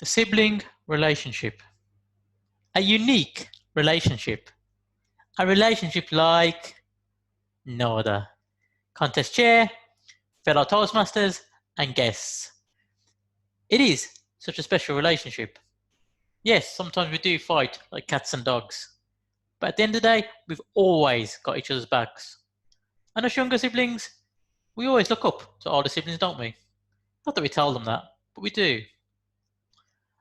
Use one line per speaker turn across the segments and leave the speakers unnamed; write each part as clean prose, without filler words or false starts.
The sibling relationship. A unique relationship. A relationship like no other. Contest chair, fellow Toastmasters, and guests. It is such a special relationship. Yes, sometimes we do fight like cats and dogs. But at the end of the day, we've always got each other's backs. And as younger siblings, we always look up to older siblings, don't we? Not that we tell them that, but we do.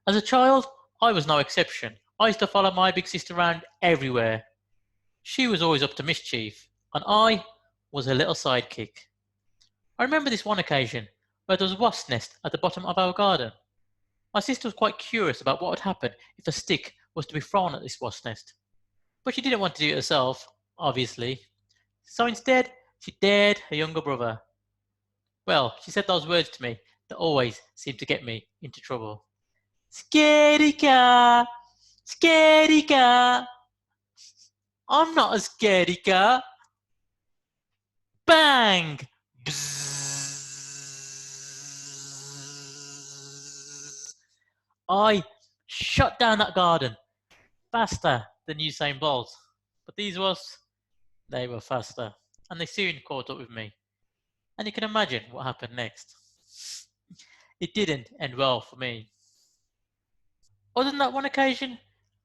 As a child, I was no exception. I used to follow my big sister around everywhere. She was always up to mischief, and I was her little sidekick. I remember this one occasion where there was a wasp nest at the bottom of our garden. My sister was quite curious about what would happen if a stick was to be thrown at this wasp nest. But she didn't want to do it herself, obviously. So instead, she dared her younger brother. Well, she said those words to me that always seemed to get me into trouble. Scaredy cat! Scaredy cat! I'm not a scaredy cat! Bang! Bzzz. I shot down that garden faster than Usain Bolt. But these wasps, they were faster. And they soon caught up with me. And you can imagine what happened next. It didn't end well for me. Other than that one occasion,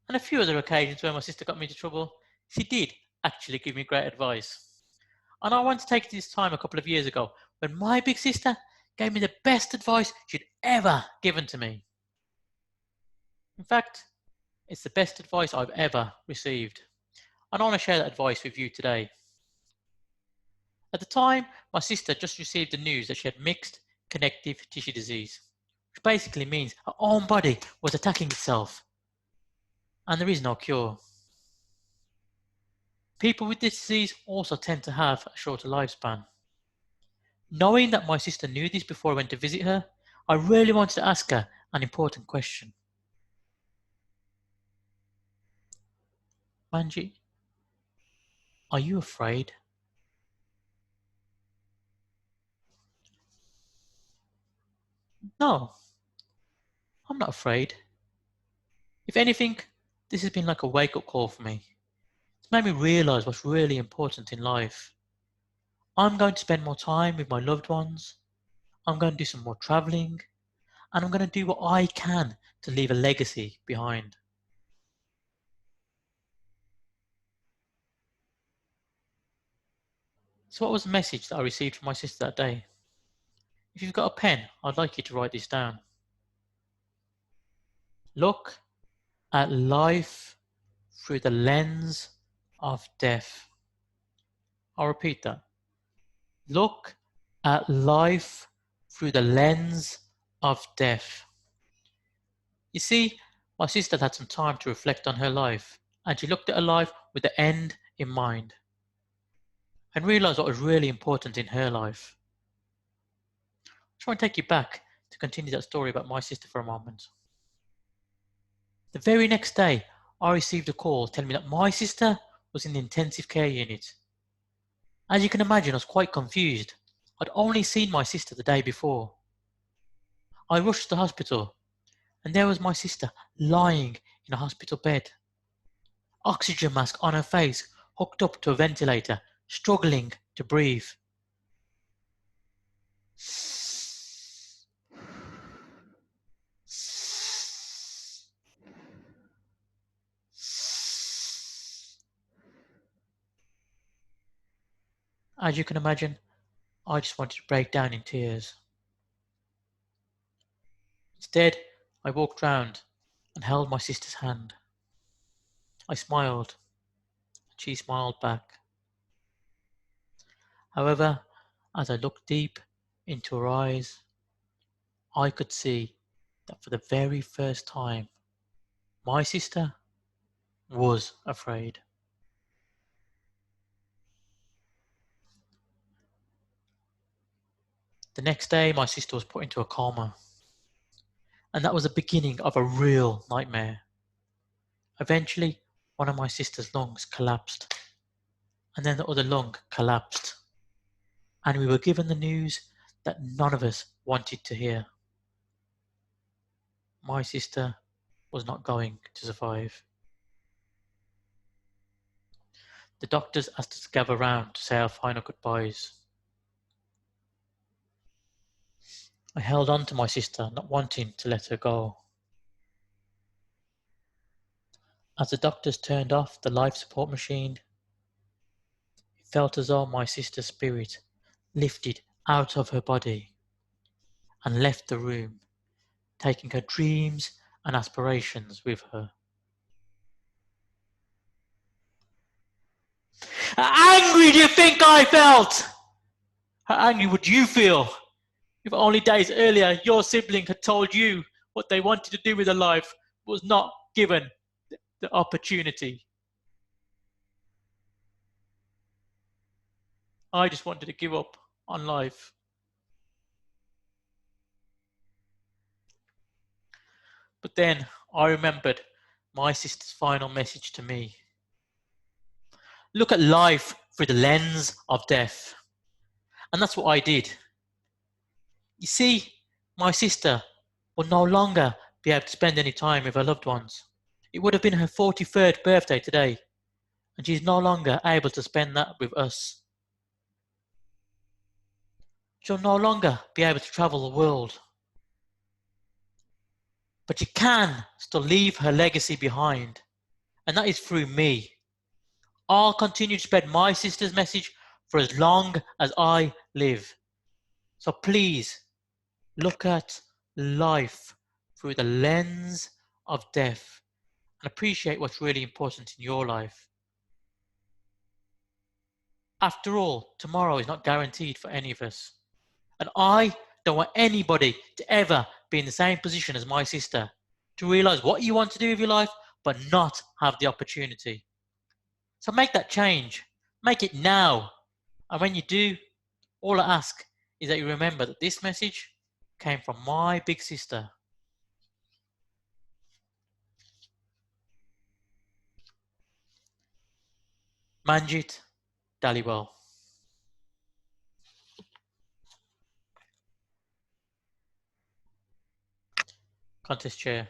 and a few other occasions where my sister got me into trouble, she did actually give me great advice. And I want to take this time a couple of years ago when my big sister gave me the best advice she'd ever given to me. In fact, it's the best advice I've ever received. And I want to share that advice with you today. At the time, my sister just received the news that she had mixed connective tissue disease, which basically means her own body was attacking itself. And there is no cure. People with this disease also tend to have a shorter lifespan. Knowing that my sister knew this before I went to visit her, I really wanted to ask her an important question. Manji, are you afraid? No, I'm not afraid. If anything, this has been like a wake-up call for me. It's made me realise what's really important in life. I'm going to spend more time with my loved ones. I'm going to do some more travelling. And I'm going to do what I can to leave a legacy behind. So what was the message that I received from my sister that day? If you've got a pen, I'd like you to write this down. Look at life through the lens of death. I'll repeat that. Look at life through the lens of death. You see, my sister had some time to reflect on her life, and she looked at her life with the end in mind, and realised what was really important in her life. I'll try and take you back to continue that story about my sister for a moment. The very next day, I received a call telling me that my sister was in the intensive care unit. As you can imagine, I was quite confused. I'd only seen my sister the day before. I rushed to the hospital, and there was my sister lying in a hospital bed. Oxygen mask on her face, hooked up to a ventilator, struggling to breathe. As you can imagine, I just wanted to break down in tears. Instead, I walked round and held my sister's hand. I smiled, and she smiled back. However, as I looked deep into her eyes, I could see that for the very first time, my sister was afraid. The next day, my sister was put into a coma, and that was the beginning of a real nightmare. Eventually, one of my sister's lungs collapsed, and then the other lung collapsed, and we were given the news that none of us wanted to hear. my sister was not going to survive. The doctors asked us to gather round to say our final goodbyes. I held on to my sister, not wanting to let her go. As the doctors turned off the life support machine, it felt as though my sister's spirit lifted out of her body and left the room, taking her dreams and aspirations with her. How angry do you think I felt? How angry would you feel if only days earlier your sibling had told you what they wanted to do with their life but was not given the opportunity? I just wanted to give up on life. But then I remembered my sister's final message to me. Look at life through the lens of death. And that's what I did. You see, my sister will no longer be able to spend any time with her loved ones. It would have been her 43rd birthday today, and she's no longer able to spend that with us. She'll no longer be able to travel the world. But she can still leave her legacy behind, and that is through me. I'll continue to spread my sister's message for as long as I live. So please, look at life through the lens of death and appreciate what's really important in your life. After all, tomorrow is not guaranteed for any of us. And I don't want anybody to ever be in the same position as my sister, to realize what you want to do with your life, but not have the opportunity. So make that change. Make it now. And when you do, all I ask is that you remember that this message came from my big sister. Manjit Dhaliwal. Contest chair.